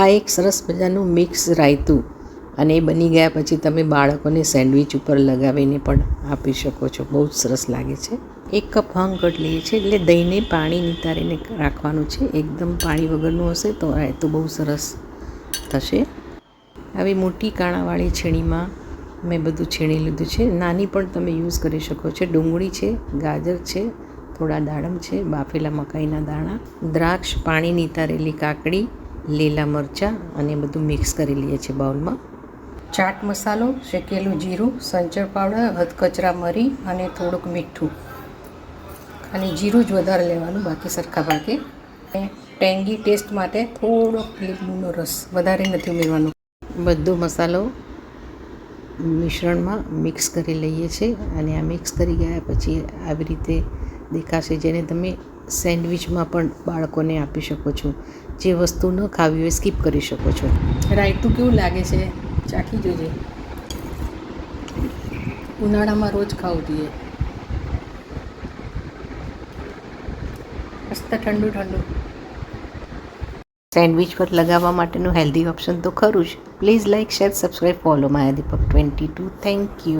આ એક સરસ મજાનું મિક્સ રાયતું અને એ બની ગયા પછી તમે બાળકોને સેન્ડવિચ ઉપર લગાવીને પણ આપી શકો છો. બહુ જ સરસ લાગે છે. 1 કપ હંગ કટ લઈએ છીએ, એટલે દહીંને પાણી નિતારીને રાખવાનું છે. એકદમ પાણી વગરનું હશે તો રાયતું બહુ સરસ થશે. આવી મોટી કાણાવાળી છીણીમાં મેં બધું છીણી લીધું છે. નાની પણ તમે યુઝ કરી શકો છો. ડુંગળી છે, ગાજર છે, થોડા દાડમ છે, બાફેલા મકાઈના દાણા, દ્રાક્ષ, પાણી નિતારેલી કાકડી, લીલા મરચાં અને બધું મિક્સ કરી લઈએ છીએ બાઉલમાં. ચાટ મસાલો, શેકેલું જીરું, સંચળ પાવડર, અધકચરા મરી અને થોડુંક મીઠું. ખાલી જીરું જ વધારે લેવાનું, બાકી સરખા ભાગે. અને ટેંગી ટેસ્ટ માટે થોડોક લીંબુનો રસ વધારે નથી ઉમેરવાનો. બધો મસાલો મિશ્રણમાં મિક્સ કરી લઈએ છીએ અને આ મિક્સ કરી ગયા પછી આવી રીતે દેખાશે, જેને તમે સેન્ડવિચમાં પણ બાળકોને આપી શકો છો. જે વસ્તુ ન ખાવી હોય સ્કીપ કરી શકો છો. રાયતું કેવું લાગે છે ચાખી જોજે. ઉનાળામાં રોજ ખાવું જોઈએ. મસ્ત ઠંડુ ઠંડુ. સેન્ડવિચ પર લગાવવા માટેનું હેલ્ધી ઓપ્શન તો ખરું જ. Please like, share, subscribe, follow my Deepak 22. Thank you.